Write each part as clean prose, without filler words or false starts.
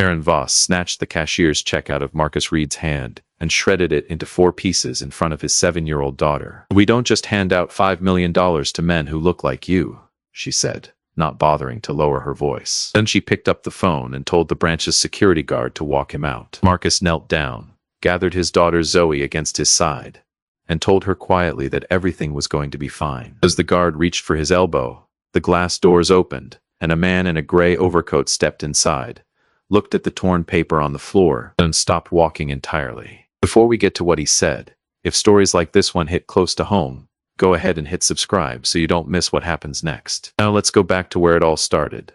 Karen Voss snatched the cashier's check out of Marcus Reed's hand and shredded it into 4 pieces in front of his 7-year-old daughter. "We don't just hand out $5 million to men who look like you," she said, not bothering to lower her voice. Then she picked up the phone and told the branch's security guard to walk him out. Marcus knelt down, gathered his daughter Zoe against his side, and told her quietly that everything was going to be fine. As the guard reached for his elbow, the glass doors opened, and a man in a gray overcoat stepped inside, looked at the torn paper on the floor, and stopped walking entirely. Before we get to what he said, if stories like this one hit close to home, go ahead and hit subscribe so you don't miss what happens next. Now let's go back to where it all started.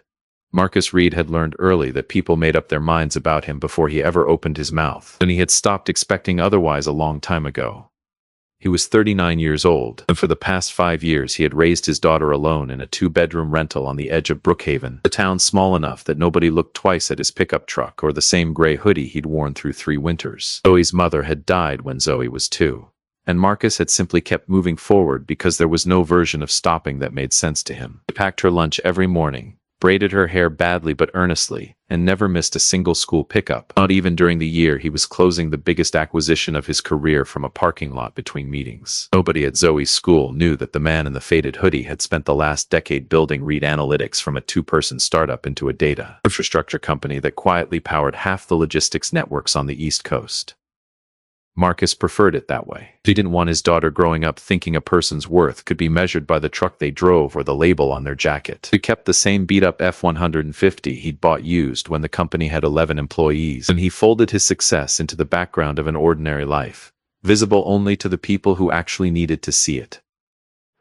Marcus Reed had learned early that people made up their minds about him before he ever opened his mouth, and he had stopped expecting otherwise a long time ago. He was 39 years old, and for the past 5 years he had raised his daughter alone in a 2-bedroom rental on the edge of Brookhaven, a town small enough that nobody looked twice at his pickup truck or the same gray hoodie he'd worn through 3 winters. Zoe's mother had died when Zoe was 2, and Marcus had simply kept moving forward because there was no version of stopping that made sense to him. He packed her lunch every morning, braided her hair badly but earnestly, and never missed a single school pickup, not even during the year he was closing the biggest acquisition of his career from a parking lot between meetings. Nobody at Zoe's school knew that the man in the faded hoodie had spent the last decade building Reed Analytics from a 2-person startup into a data infrastructure company that quietly powered half the logistics networks on the East Coast. Marcus preferred it that way. He didn't want his daughter growing up thinking a person's worth could be measured by the truck they drove or the label on their jacket. He kept the same beat-up F-150 he'd bought used when the company had 11 employees, and he folded his success into the background of an ordinary life, visible only to the people who actually needed to see it.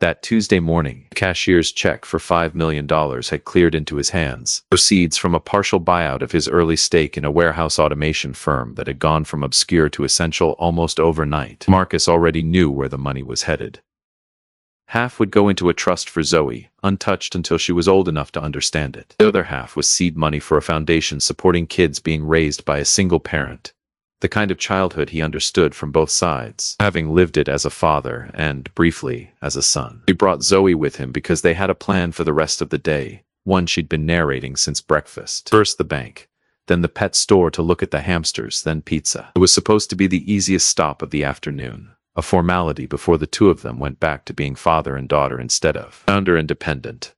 That Tuesday morning, the cashier's check for $5 million had cleared into his hands, proceeds from a partial buyout of his early stake in a warehouse automation firm that had gone from obscure to essential almost overnight. Marcus already knew where the money was headed. Half would go into a trust for Zoe, untouched until she was old enough to understand it. The other half was seed money for a foundation supporting kids being raised by a single parent. The kind of childhood he understood from both sides, having lived it as a father and, briefly, as a son. He brought Zoe with him because they had a plan for the rest of the day, one she'd been narrating since breakfast. First the bank, then the pet store to look at the hamsters, then pizza. It was supposed to be the easiest stop of the afternoon, a formality before the two of them went back to being father and daughter instead of founder-independent.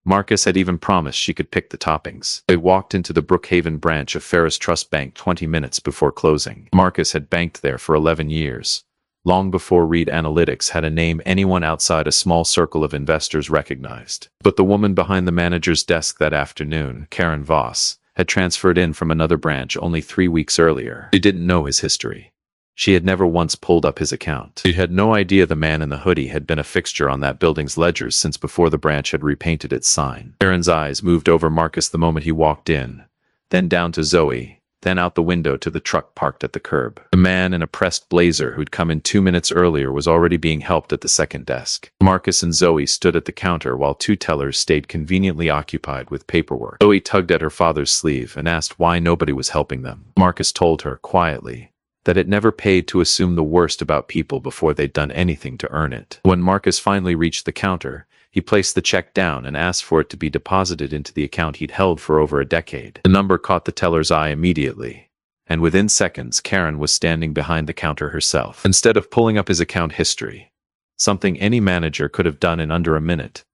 Marcus had even promised she could pick the toppings. They walked into the Brookhaven branch of Ferris Trust Bank 20 minutes before closing. Marcus had banked there for 11 years, long before Reed Analytics had a name anyone outside a small circle of investors recognized. But the woman behind the manager's desk that afternoon, Karen Voss, had transferred in from another branch only 3 weeks earlier. She didn't know his history. She had never once pulled up his account. She had no idea the man in the hoodie had been a fixture on that building's ledgers since before the branch had repainted its sign. Karen's eyes moved over Marcus the moment he walked in, then down to Zoe, then out the window to the truck parked at the curb. The man in a pressed blazer who'd come in 2 minutes earlier was already being helped at the second desk. Marcus and Zoe stood at the counter while 2 tellers stayed conveniently occupied with paperwork. Zoe tugged at her father's sleeve and asked why nobody was helping them. Marcus told her, quietly, that it never paid to assume the worst about people before they'd done anything to earn it. When Marcus finally reached the counter, he placed the check down and asked for it to be deposited into the account he'd held for over a decade. The number caught the teller's eye immediately, and within seconds Karen was standing behind the counter herself. Instead of pulling up his account history, something any manager could have done in under a minute,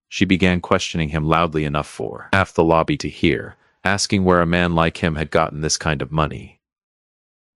she began questioning him loudly enough for half the lobby to hear, asking where a man like him had gotten this kind of money.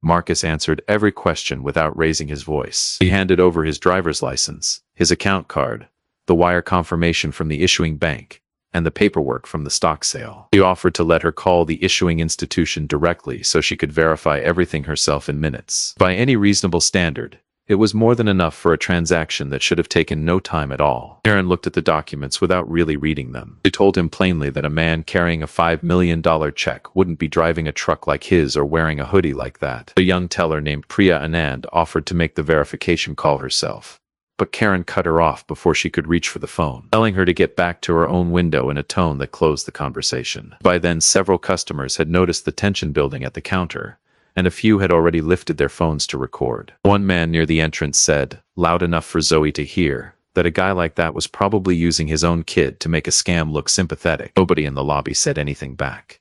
Marcus answered every question without raising his voice. He handed over his driver's license, his account card, the wire confirmation from the issuing bank, and the paperwork from the stock sale. He offered to let her call the issuing institution directly so she could verify everything herself in minutes. By any reasonable standard, it was more than enough for a transaction that should have taken no time at all. Karen looked at the documents without really reading them. They told him plainly that a man carrying a $5 million check wouldn't be driving a truck like his or wearing a hoodie like that. A young teller named Priya Anand offered to make the verification call herself, but Karen cut her off before she could reach for the phone, telling her to get back to her own window in a tone that closed the conversation. By then, several customers had noticed the tension building at the counter, and a few had already lifted their phones to record. One man near the entrance said, loud enough for Zoe to hear, that a guy like that was probably using his own kid to make a scam look sympathetic. Nobody in the lobby said anything back.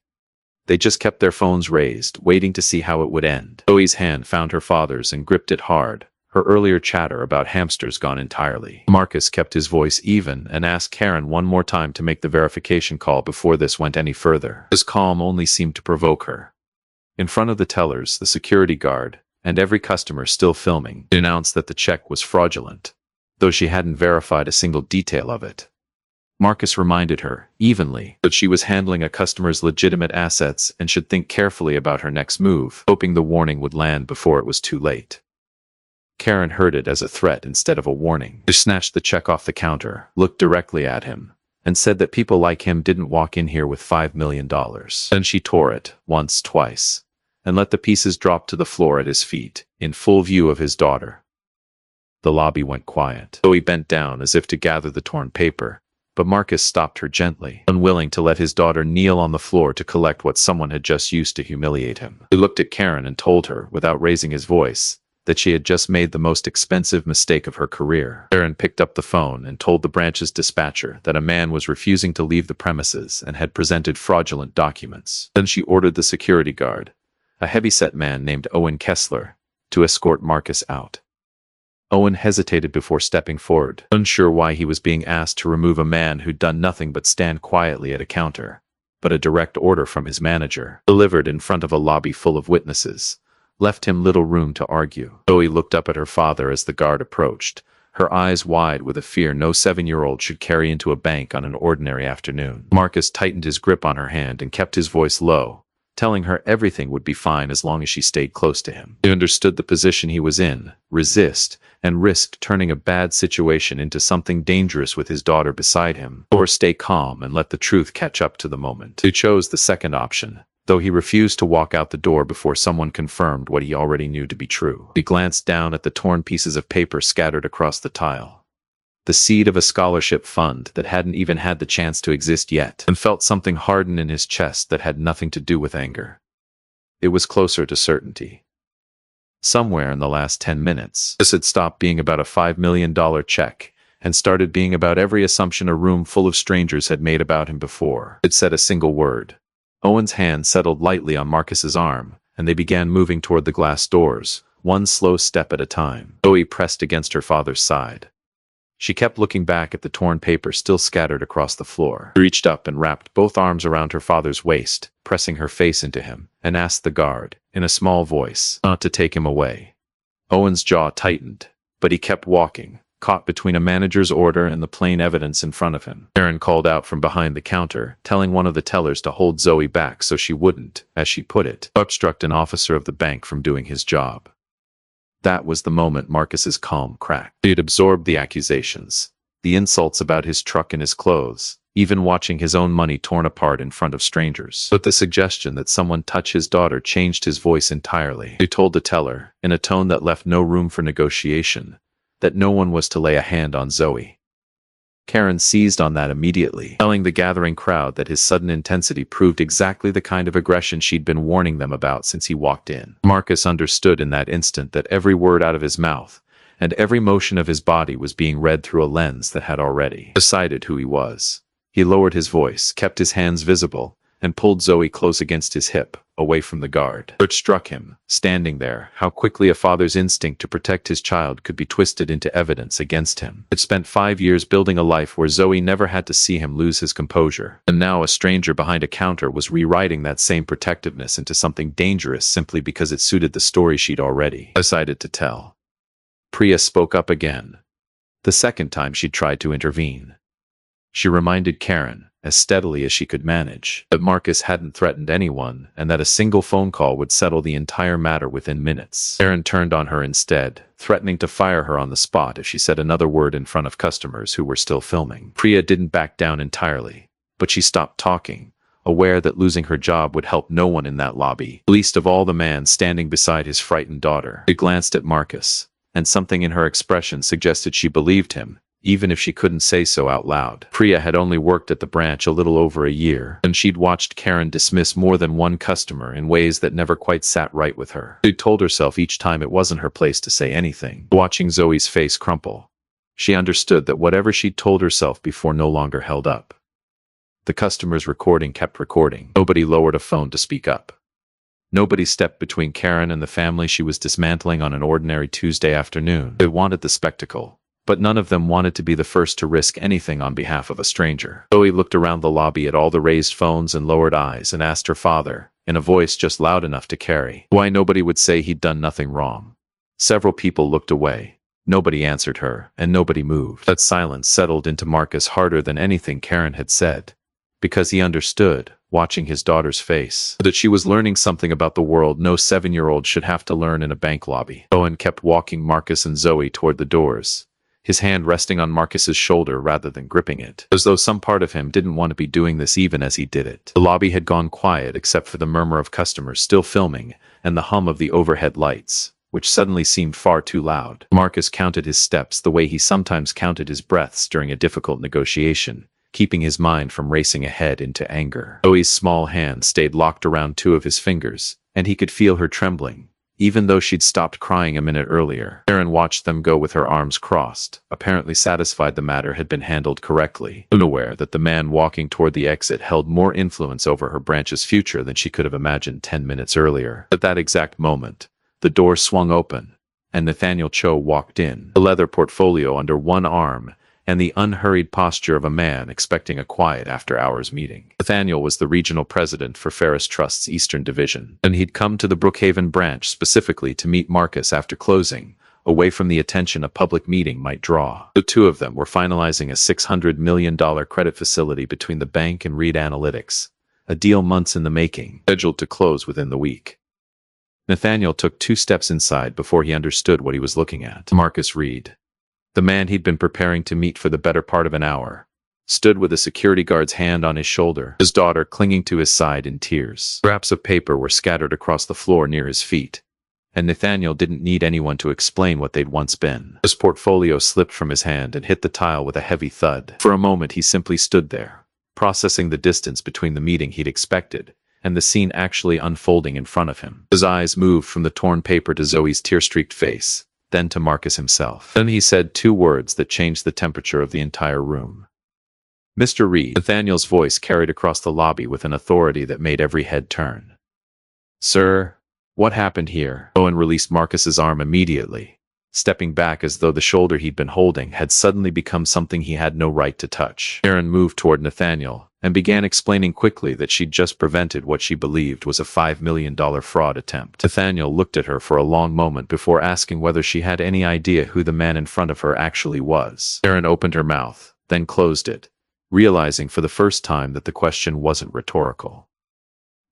They just kept their phones raised, waiting to see how it would end. Zoe's hand found her father's and gripped it hard, her earlier chatter about hamsters gone entirely. Marcus kept his voice even and asked Karen one more time to make the verification call before this went any further. His calm only seemed to provoke her. In front of the tellers, the security guard, and every customer still filming, announced that the check was fraudulent, though she hadn't verified a single detail of it. Marcus reminded her, evenly, that she was handling a customer's legitimate assets and should think carefully about her next move, hoping the warning would land before it was too late. Karen heard it as a threat instead of a warning. She snatched the check off the counter, looked directly at him, and said that people like him didn't walk in here with $5 million. Then she tore it, once, twice, and let the pieces drop to the floor at his feet, in full view of his daughter. The lobby went quiet. Zoe bent down as if to gather the torn paper, but Marcus stopped her gently, unwilling to let his daughter kneel on the floor to collect what someone had just used to humiliate him. He looked at Karen and told her, without raising his voice, that she had just made the most expensive mistake of her career. Karen picked up the phone and told the branch's dispatcher that a man was refusing to leave the premises and had presented fraudulent documents. Then she ordered the security guard, a heavy-set man named Owen Kessler, to escort Marcus out. Owen hesitated before stepping forward, unsure why he was being asked to remove a man who'd done nothing but stand quietly at a counter, but a direct order from his manager, delivered in front of a lobby full of witnesses, left him little room to argue. Zoe looked up at her father as the guard approached, her eyes wide with a fear no 7-year-old should carry into a bank on an ordinary afternoon. Marcus tightened his grip on her hand and kept his voice low, telling her everything would be fine as long as she stayed close to him. He understood the position he was in, resist, and risked turning a bad situation into something dangerous with his daughter beside him, or stay calm and let the truth catch up to the moment. He chose the second option, though he refused to walk out the door before someone confirmed what he already knew to be true. He glanced down at the torn pieces of paper scattered across the tile, the seed of a scholarship fund that hadn't even had the chance to exist yet, and felt something harden in his chest that had nothing to do with anger. It was closer to certainty. Somewhere in the last 10 minutes, this had stopped being about a $5 million check and started being about every assumption a room full of strangers had made about him before. It said a single word. Owen's hand settled lightly on Marcus's arm, and they began moving toward the glass doors, one slow step at a time. Zoe pressed against her father's side. She kept looking back at the torn paper still scattered across the floor. She reached up and wrapped both arms around her father's waist, pressing her face into him, and asked the guard, in a small voice, not to take him away. Owen's jaw tightened, but he kept walking, caught between a manager's order and the plain evidence in front of him. Karen called out from behind the counter, telling one of the tellers to hold Zoe back so she wouldn't, as she put it, obstruct an officer of the bank from doing his job. That was the moment Marcus's calm cracked. He had absorbed the accusations, the insults about his truck and his clothes, even watching his own money torn apart in front of strangers. But the suggestion that someone touch his daughter changed his voice entirely. He told the teller, in a tone that left no room for negotiation, that no one was to lay a hand on Zoe. Karen seized on that immediately, telling the gathering crowd that his sudden intensity proved exactly the kind of aggression she'd been warning them about since he walked in. Marcus understood in that instant that every word out of his mouth and every motion of his body was being read through a lens that had already decided who he was. He lowered his voice, kept his hands visible, and pulled Zoe close against his hip, away from the guard. It struck him, standing there, how quickly a father's instinct to protect his child could be twisted into evidence against him. He'd spent 5 years building a life where Zoe never had to see him lose his composure, and now a stranger behind a counter was rewriting that same protectiveness into something dangerous simply because it suited the story she'd already decided to tell. Priya spoke up again, the second time she'd tried to intervene. She reminded Karen, as steadily as she could manage, that Marcus hadn't threatened anyone and that a single phone call would settle the entire matter within minutes. Karen turned on her instead, threatening to fire her on the spot if she said another word in front of customers who were still filming. Priya didn't back down entirely, but she stopped talking, aware that losing her job would help no one in that lobby, least of all the man standing beside his frightened daughter. She glanced at Marcus, and something in her expression suggested she believed him, even if she couldn't say so out loud. Priya had only worked at the branch a little over a year, and she'd watched Karen dismiss more than one customer in ways that never quite sat right with her. She'd told herself each time it wasn't her place to say anything. Watching Zoe's face crumple, she understood that whatever she'd told herself before no longer held up. The customer's recording kept recording. Nobody lowered a phone to speak up. Nobody stepped between Karen and the family she was dismantling on an ordinary Tuesday afternoon. They wanted the spectacle, but none of them wanted to be the first to risk anything on behalf of a stranger. Zoe looked around the lobby at all the raised phones and lowered eyes and asked her father, in a voice just loud enough to carry, why nobody would say he'd done nothing wrong. Several people looked away. Nobody answered her, and nobody moved. That silence settled into Marcus harder than anything Karen had said, because he understood, watching his daughter's face, that she was learning something about the world no 7-year-old should have to learn in a bank lobby. Owen kept walking Marcus and Zoe toward the doors, his hand resting on Marcus's shoulder rather than gripping it, as though some part of him didn't want to be doing this even as he did it. The lobby had gone quiet except for the murmur of customers still filming and the hum of the overhead lights, which suddenly seemed far too loud. Marcus counted his steps the way he sometimes counted his breaths during a difficult negotiation, keeping his mind from racing ahead into anger. Zoe's small hand stayed locked around 2 of his fingers, and he could feel her trembling, even though she'd stopped crying a minute earlier. Aaron watched them go with her arms crossed, apparently satisfied the matter had been handled correctly, unaware that the man walking toward the exit held more influence over her branch's future than she could have imagined 10 minutes earlier. At that exact moment, the door swung open, and Nathaniel Cho walked in, a leather portfolio under one arm, and the unhurried posture of a man expecting a quiet after-hours meeting. Nathaniel was the regional president for Ferris Trust's Eastern Division, and he'd come to the Brookhaven branch specifically to meet Marcus after closing, away from the attention a public meeting might draw. The 2 of them were finalizing a $600 million credit facility between the bank and Reed Analytics, a deal months in the making, scheduled to close within the week. Nathaniel took 2 steps inside before he understood what he was looking at. Marcus Reed, the man he'd been preparing to meet for the better part of an hour, stood with a security guard's hand on his shoulder, his daughter clinging to his side in tears. Scraps of paper were scattered across the floor near his feet, and Nathaniel didn't need anyone to explain what they'd once been. His portfolio slipped from his hand and hit the tile with a heavy thud. For a moment he simply stood there, processing the distance between the meeting he'd expected and the scene actually unfolding in front of him. His eyes moved from the torn paper to Zoe's tear-streaked face, then to Marcus himself. Then he said 2 words that changed the temperature of the entire room. Mr. Reed. Nathaniel's voice carried across the lobby with an authority that made every head turn. Sir, what happened here? Owen released Marcus's arm immediately, stepping back as though the shoulder he'd been holding had suddenly become something he had no right to touch. Aaron moved toward Nathaniel and began explaining quickly that she'd just prevented what she believed was a $5 million fraud attempt. Nathaniel looked at her for a long moment before asking whether she had any idea who the man in front of her actually was. Aaron opened her mouth, then closed it, realizing for the first time that the question wasn't rhetorical.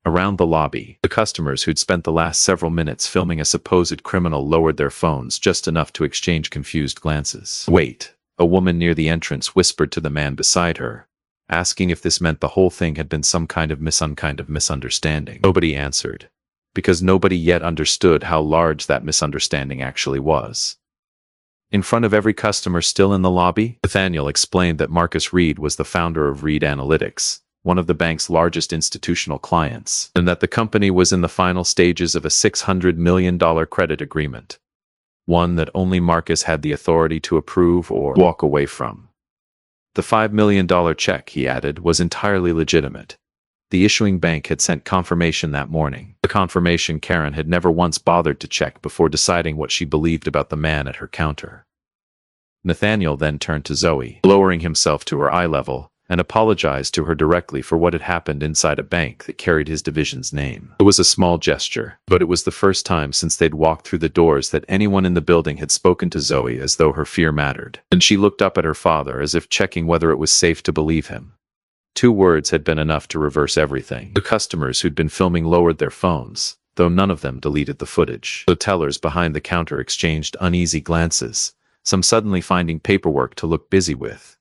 Around the lobby, the customers who'd spent the last several minutes filming a supposed criminal lowered their phones just enough to exchange confused glances. Wait, a woman near the entrance whispered to the man beside her, asking if this meant the whole thing had been some kind of misunderstanding. Nobody answered, because nobody yet understood how large that misunderstanding actually was. In front of every customer still in the lobby, Nathaniel explained that Marcus Reed was the founder of Reed Analytics, one of the bank's largest institutional clients, and that the company was in the final stages of a $600 million credit agreement, one that only Marcus had the authority to approve or walk away from. The $5 million check, he added, was entirely legitimate. The issuing bank had sent confirmation that morning, a confirmation Karen had never once bothered to check before deciding what she believed about the man at her counter. Nathaniel then turned to Zoe, lowering himself to her eye level, and apologized to her directly for what had happened inside a bank that carried his division's name. It was a small gesture, but it was the first time since they'd walked through the doors that anyone in the building had spoken to Zoe as though her fear mattered. And she looked up at her father as if checking whether it was safe to believe him. 2 words had been enough to reverse everything. The customers who'd been filming lowered their phones, though none of them deleted the footage. The tellers behind the counter exchanged uneasy glances, some suddenly finding paperwork to look busy with.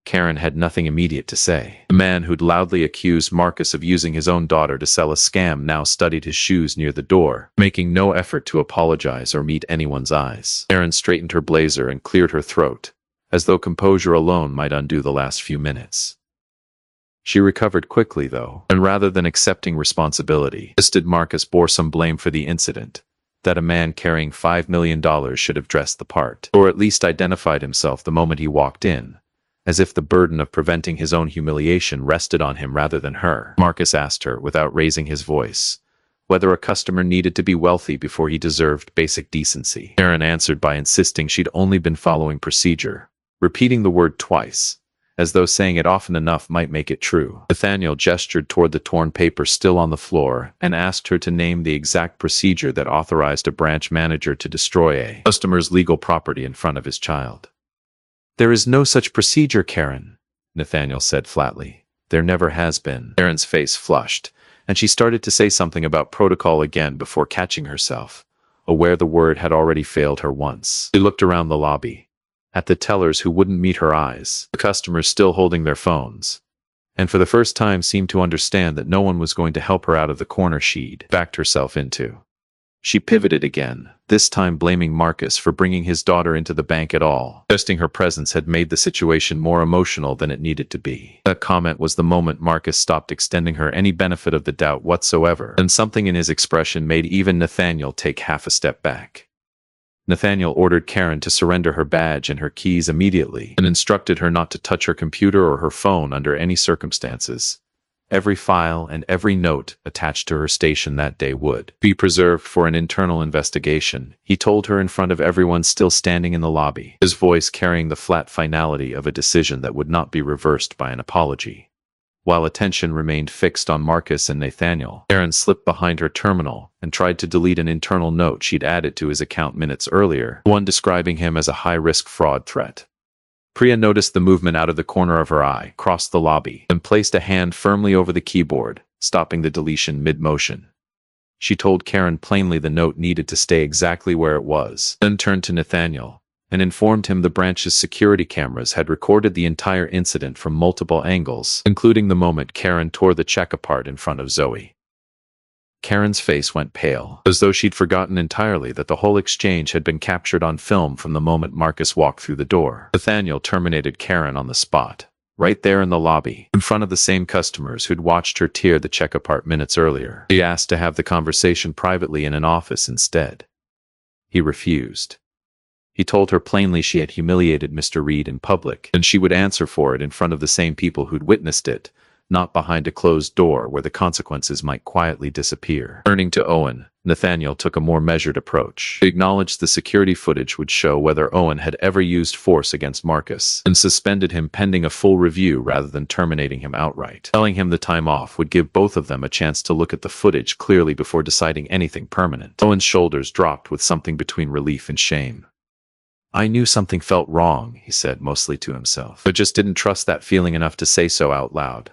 Karen had nothing immediate to say. The man who'd loudly accused Marcus of using his own daughter to sell a scam now studied his shoes near the door, making no effort to apologize or meet anyone's eyes. Karen straightened her blazer and cleared her throat, as though composure alone might undo the last few minutes. She recovered quickly, though, and rather than accepting responsibility, insisted Marcus bore some blame for the incident, that a man carrying $5 million should have dressed the part, or at least identified himself the moment he walked in, as if the burden of preventing his own humiliation rested on him rather than her. Marcus asked her, without raising his voice, whether a customer needed to be wealthy before he deserved basic decency. Karen answered by insisting she'd only been following procedure, repeating the word twice, as though saying it often enough might make it true. Nathaniel gestured toward the torn paper still on the floor and asked her to name the exact procedure that authorized a branch manager to destroy a customer's legal property in front of his child. "There is no such procedure, Karen," Nathaniel said flatly. "There never has been." Karen's face flushed, and she started to say something about protocol again before catching herself, aware the word had already failed her once. She looked around the lobby, at the tellers who wouldn't meet her eyes, the customers still holding their phones, and for the first time seemed to understand that no one was going to help her out of the corner she'd backed herself into. She pivoted again, this time blaming Marcus for bringing his daughter into the bank at all. Suggesting her presence had made the situation more emotional than it needed to be. That comment was the moment Marcus stopped extending her any benefit of the doubt whatsoever, and something in his expression made even Nathaniel take half a step back. Nathaniel ordered Karen to surrender her badge and her keys immediately, and instructed her not to touch her computer or her phone under any circumstances. Every file and every note attached to her station that day would be preserved for an internal investigation, he told her in front of everyone still standing in the lobby, his voice carrying the flat finality of a decision that would not be reversed by an apology. While attention remained fixed on Marcus and Nathaniel, Karen slipped behind her terminal and tried to delete an internal note she'd added to his account minutes earlier, one describing him as a high-risk fraud threat. Priya noticed the movement out of the corner of her eye, crossed the lobby, and placed a hand firmly over the keyboard, stopping the deletion mid-motion. She told Karen plainly the note needed to stay exactly where it was, then turned to Nathaniel and informed him the branch's security cameras had recorded the entire incident from multiple angles, including the moment Karen tore the check apart in front of Zoe. Karen's face went pale, as though she'd forgotten entirely that the whole exchange had been captured on film from the moment Marcus walked through the door. Nathaniel terminated Karen on the spot, right there in the lobby, in front of the same customers who'd watched her tear the check apart minutes earlier. He asked to have the conversation privately in an office instead. He refused. He told her plainly she had humiliated Mr. Reed in public, and she would answer for it in front of the same people who'd witnessed it, not behind a closed door where the consequences might quietly disappear. Turning to Owen, Nathaniel took a more measured approach. He acknowledged the security footage would show whether Owen had ever used force against Marcus, and suspended him pending a full review rather than terminating him outright. Telling him the time off would give both of them a chance to look at the footage clearly before deciding anything permanent. Owen's shoulders dropped with something between relief and shame. "I knew something felt wrong," he said mostly to himself, but just didn't trust that feeling enough to say so out loud.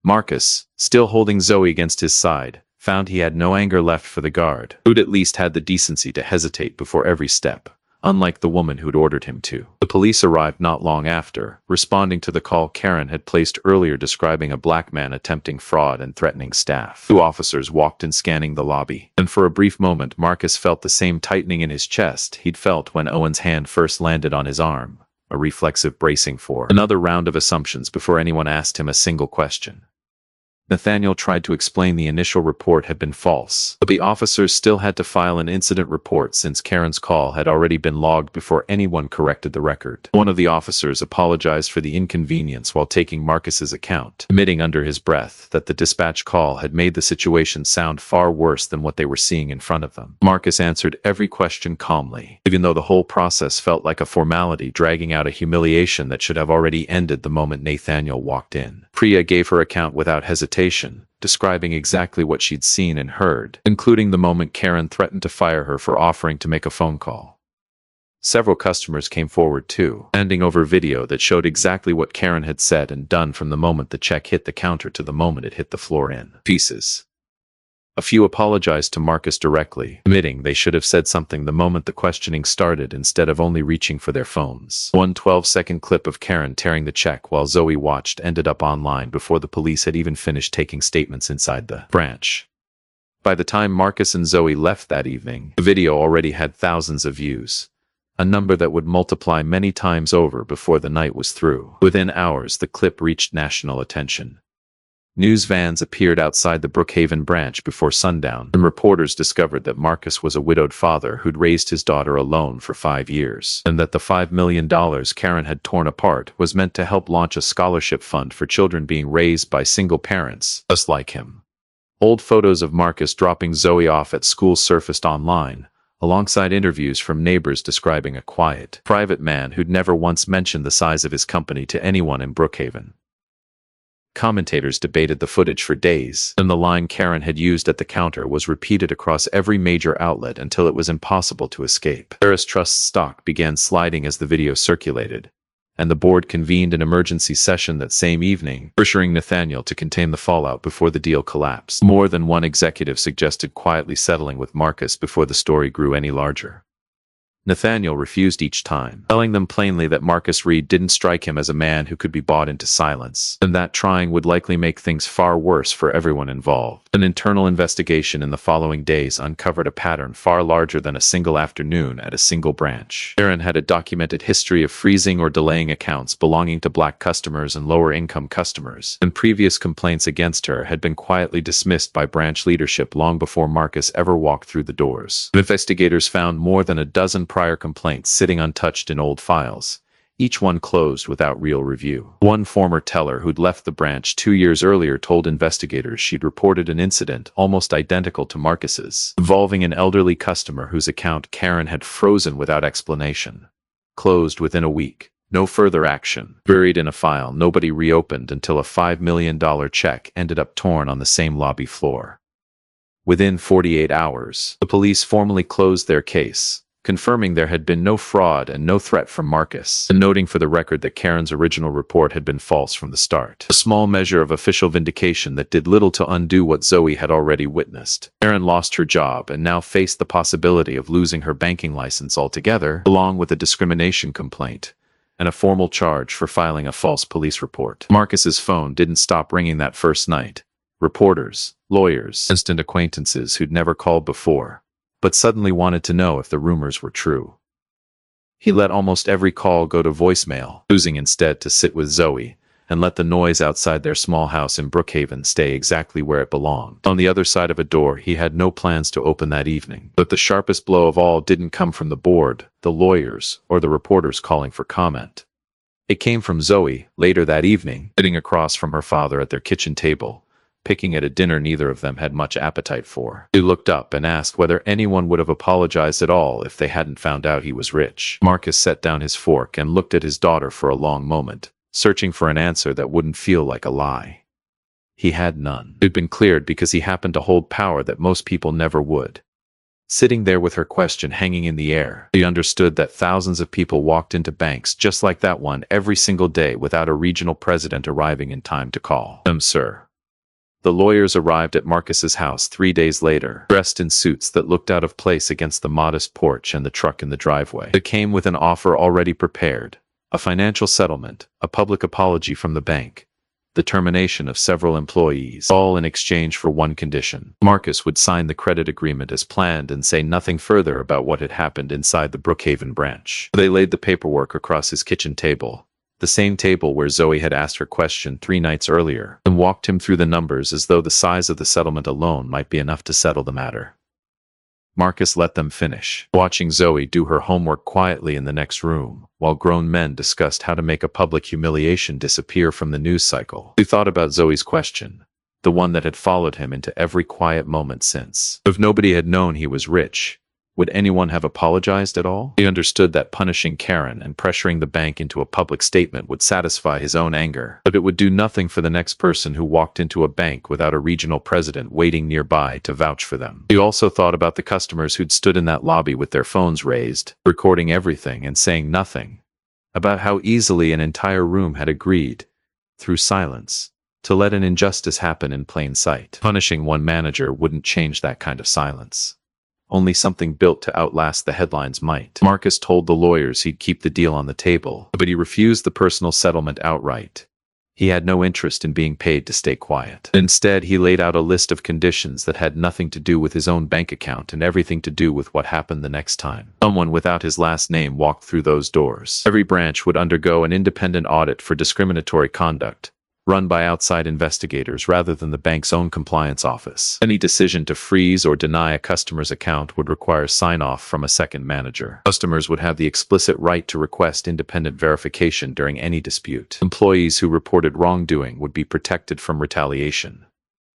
Marcus, still holding Zoe against his side, found he had no anger left for the guard, who'd at least had the decency to hesitate before every step, unlike the woman who'd ordered him to. The police arrived not long after, responding to the call Karen had placed earlier describing a black man attempting fraud and threatening staff. 2 officers walked in scanning the lobby, and for a brief moment Marcus felt the same tightening in his chest he'd felt when Owen's hand first landed on his arm, a reflexive bracing for another round of assumptions before anyone asked him a single question. Nathaniel tried to explain the initial report had been false, but the officers still had to file an incident report since Karen's call had already been logged before anyone corrected the record. One of the officers apologized for the inconvenience while taking Marcus's account, admitting under his breath that the dispatch call had made the situation sound far worse than what they were seeing in front of them. Marcus answered every question calmly, even though the whole process felt like a formality dragging out a humiliation that should have already ended the moment Nathaniel walked in. Priya gave her account without hesitation, describing exactly what she'd seen and heard, including the moment Karen threatened to fire her for offering to make a phone call. Several customers came forward too, handing over video that showed exactly what Karen had said and done from the moment the check hit the counter to the moment it hit the floor in pieces. A few apologized to Marcus directly, admitting they should have said something the moment the questioning started instead of only reaching for their phones. One 12-second clip of Karen tearing the check while Zoe watched ended up online before the police had even finished taking statements inside the branch. By the time Marcus and Zoe left that evening, the video already had thousands of views, a number that would multiply many times over before the night was through. Within hours, the clip reached national attention. News vans appeared outside the Brookhaven branch before sundown, and reporters discovered that Marcus was a widowed father who'd raised his daughter alone for 5 years, and that the $5 million Karen had torn apart was meant to help launch a scholarship fund for children being raised by single parents, just like him. Old photos of Marcus dropping Zoe off at school surfaced online, alongside interviews from neighbors describing a quiet, private man who'd never once mentioned the size of his company to anyone in Brookhaven. Commentators debated the footage for days, and the line Karen had used at the counter was repeated across every major outlet until it was impossible to escape. Harris Trust's stock began sliding as the video circulated, and the board convened an emergency session that same evening, pressuring Nathaniel to contain the fallout before the deal collapsed. More than one executive suggested quietly settling with Marcus before the story grew any larger. Nathaniel refused each time, telling them plainly that Marcus Reed didn't strike him as a man who could be bought into silence, and that trying would likely make things far worse for everyone involved. An internal investigation in the following days uncovered a pattern far larger than a single afternoon at a single branch. Karen had a documented history of freezing or delaying accounts belonging to black customers and lower-income customers, and previous complaints against her had been quietly dismissed by branch leadership long before Marcus ever walked through the doors. Investigators found more than a dozen prior complaints sitting untouched in old files, each one closed without real review. One former teller who'd left the branch 2 years earlier told investigators she'd reported an incident almost identical to Marcus's, involving an elderly customer whose account Karen had frozen without explanation. Closed within a week. No further action. Buried in a file nobody reopened until a $5 million check ended up torn on the same lobby floor. Within 48 hours, the police formally closed their case, confirming there had been no fraud and no threat from Marcus, and noting for the record that Karen's original report had been false from the start. A small measure of official vindication that did little to undo what Zoe had already witnessed. Karen lost her job and now faced the possibility of losing her banking license altogether, along with a discrimination complaint and a formal charge for filing a false police report. Marcus's phone didn't stop ringing that first night. Reporters, lawyers, instant acquaintances who'd never called before, but suddenly wanted to know if the rumors were true. He let almost every call go to voicemail, choosing instead to sit with Zoe and let the noise outside their small house in Brookhaven stay exactly where it belonged. On the other side of a door he had no plans to open that evening. But the sharpest blow of all didn't come from the board, the lawyers, or the reporters calling for comment. It came from Zoe, later that evening, sitting across from her father at their kitchen table, picking at a dinner neither of them had much appetite for. He looked up and asked whether anyone would have apologized at all if they hadn't found out he was rich. Marcus set down his fork and looked at his daughter for a long moment, searching for an answer that wouldn't feel like a lie. He had none. It had been cleared because he happened to hold power that most people never would. Sitting there with her question hanging in the air, he understood that thousands of people walked into banks just like that one every single day without a regional president arriving in time to call them sir. The lawyers arrived at Marcus's house 3 days later, dressed in suits that looked out of place against the modest porch and the truck in the driveway. It came with an offer already prepared, a financial settlement, a public apology from the bank, the termination of several employees, all in exchange for one condition. Marcus would sign the credit agreement as planned and say nothing further about what had happened inside the Brookhaven branch. They laid the paperwork across his kitchen table, the same table where Zoe had asked her question 3 nights earlier, and walked him through the numbers as though the size of the settlement alone might be enough to settle the matter. Marcus let them finish, watching Zoe do her homework quietly in the next room, while grown men discussed how to make a public humiliation disappear from the news cycle. He thought about Zoe's question, the one that had followed him into every quiet moment since. If nobody had known he was rich, would anyone have apologized at all? He understood that punishing Karen and pressuring the bank into a public statement would satisfy his own anger, but it would do nothing for the next person who walked into a bank without a regional president waiting nearby to vouch for them. He also thought about the customers who'd stood in that lobby with their phones raised, recording everything and saying nothing, about how easily an entire room had agreed, through silence, to let an injustice happen in plain sight. Punishing one manager wouldn't change that kind of silence. Only something built to outlast the headlines might. Marcus told the lawyers he'd keep the deal on the table, but he refused the personal settlement outright. He had no interest in being paid to stay quiet. Instead, he laid out a list of conditions that had nothing to do with his own bank account and everything to do with what happened the next time someone without his last name walked through those doors. Every branch would undergo an independent audit for discriminatory conduct, run by outside investigators rather than the bank's own compliance office. Any decision to freeze or deny a customer's account would require sign-off from a second manager. Customers would have the explicit right to request independent verification during any dispute. Employees who reported wrongdoing would be protected from retaliation,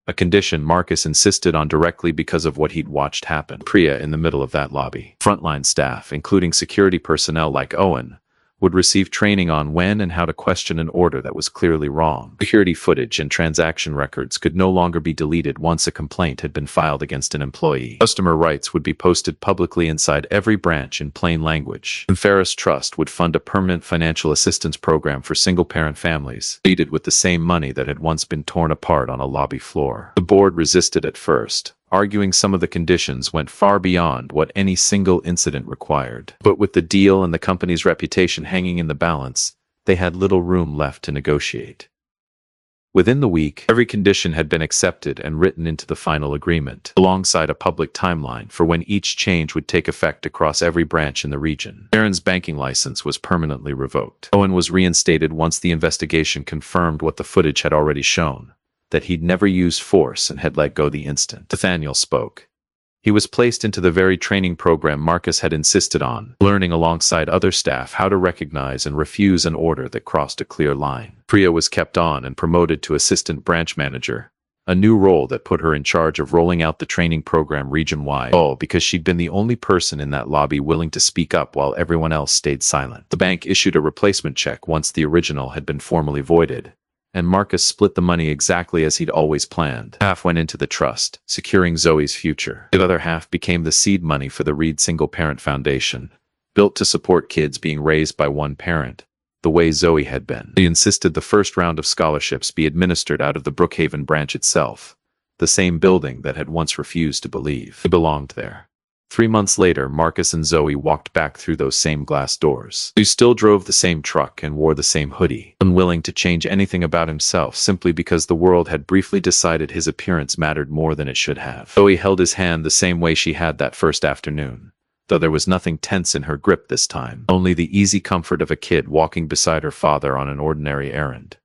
a condition Marcus insisted on directly because of what he'd watched happen. Priya in the middle of that lobby. Frontline staff, including security personnel like Owen, would receive training on when and how to question an order that was clearly wrong. Security footage and transaction records could no longer be deleted once a complaint had been filed against an employee. Customer rights would be posted publicly inside every branch in plain language. And Ferris Trust would fund a permanent financial assistance program for single-parent families, aided with the same money that had once been torn apart on a lobby floor. The board resisted at first, arguing some of the conditions went far beyond what any single incident required. But with the deal and the company's reputation hanging in the balance, they had little room left to negotiate. Within the week, every condition had been accepted and written into the final agreement, alongside a public timeline for when each change would take effect across every branch in the region. Aaron's banking license was permanently revoked. Owen was reinstated once the investigation confirmed what the footage had already shown, that he'd never used force and had let go the instant Nathaniel spoke. He was placed into the very training program Marcus had insisted on, learning alongside other staff how to recognize and refuse an order that crossed a clear line. Priya was kept on and promoted to assistant branch manager, a new role that put her in charge of rolling out the training program region-wide. All because she'd been the only person in that lobby willing to speak up while everyone else stayed silent. The bank issued a replacement check once the original had been formally voided, and Marcus split the money exactly as he'd always planned. Half went into the trust, securing Zoe's future. The other half became the seed money for the Reed Single Parent Foundation, built to support kids being raised by one parent, the way Zoe had been. He insisted the first round of scholarships be administered out of the Brookhaven branch itself, the same building that had once refused to believe it belonged there. 3 months later, Marcus and Zoe walked back through those same glass doors. He still drove the same truck and wore the same hoodie, unwilling to change anything about himself simply because the world had briefly decided his appearance mattered more than it should have. Zoe held his hand the same way she had that first afternoon, though there was nothing tense in her grip this time, only the easy comfort of a kid walking beside her father on an ordinary errand.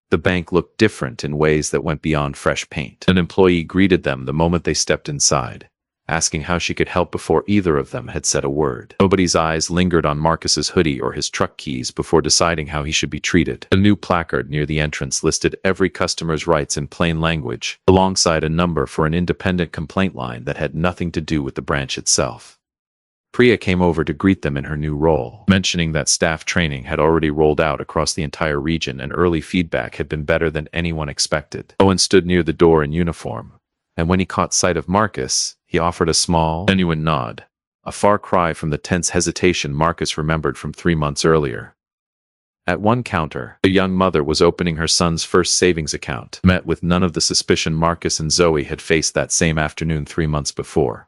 The bank looked different in ways that went beyond fresh paint. An employee greeted them the moment they stepped inside, asking how she could help before either of them had said a word. Nobody's eyes lingered on Marcus's hoodie or his truck keys before deciding how he should be treated. A new placard near the entrance listed every customer's rights in plain language, alongside a number for an independent complaint line that had nothing to do with the branch itself. Priya came over to greet them in her new role, mentioning that staff training had already rolled out across the entire region and early feedback had been better than anyone expected. Owen stood near the door in uniform, and when he caught sight of Marcus, he offered a small, genuine nod, a far cry from the tense hesitation Marcus remembered from 3 months earlier. At one counter, a young mother was opening her son's first savings account, met with none of the suspicion Marcus and Zoe had faced that same afternoon 3 months before.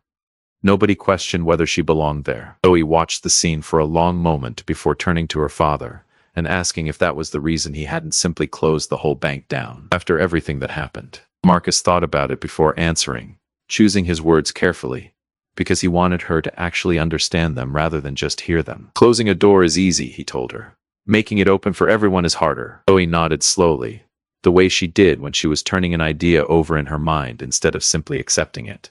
Nobody questioned whether she belonged there. Zoe watched the scene for a long moment before turning to her father and asking if that was the reason he hadn't simply closed the whole bank down after everything that happened. Marcus thought about it before answering, choosing his words carefully, because he wanted her to actually understand them rather than just hear them. Closing a door is easy, he told her. Making it open for everyone is harder. Zoe nodded slowly, the way she did when she was turning an idea over in her mind instead of simply accepting it.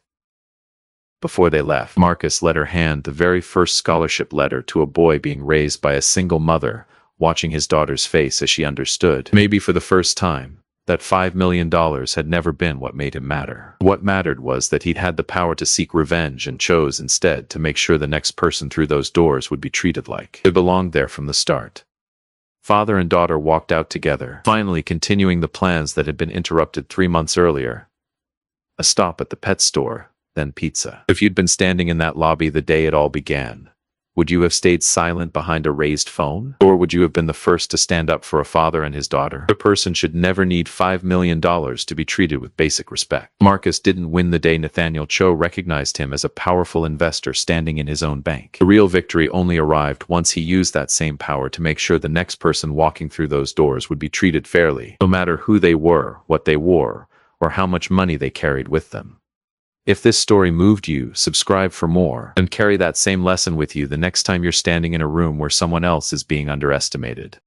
Before they left, Marcus let her hand the very first scholarship letter to a boy being raised by a single mother, watching his daughter's face as she understood, maybe for the first time, that $5 million had never been what made him matter. What mattered was that he'd had the power to seek revenge and chose instead to make sure the next person through those doors would be treated like it belonged there from the start. Father and daughter walked out together, finally continuing the plans that had been interrupted 3 months earlier. A stop at the pet store, then pizza. If you'd been standing in that lobby the day it all began, would you have stayed silent behind a raised phone? Or would you have been the first to stand up for a father and his daughter? A person should never need $5 million to be treated with basic respect. Marcus didn't win the day Nathaniel Cho recognized him as a powerful investor standing in his own bank. The real victory only arrived once he used that same power to make sure the next person walking through those doors would be treated fairly, no matter who they were, what they wore, or how much money they carried with them. If this story moved you, subscribe for more, and carry that same lesson with you the next time you're standing in a room where someone else is being underestimated.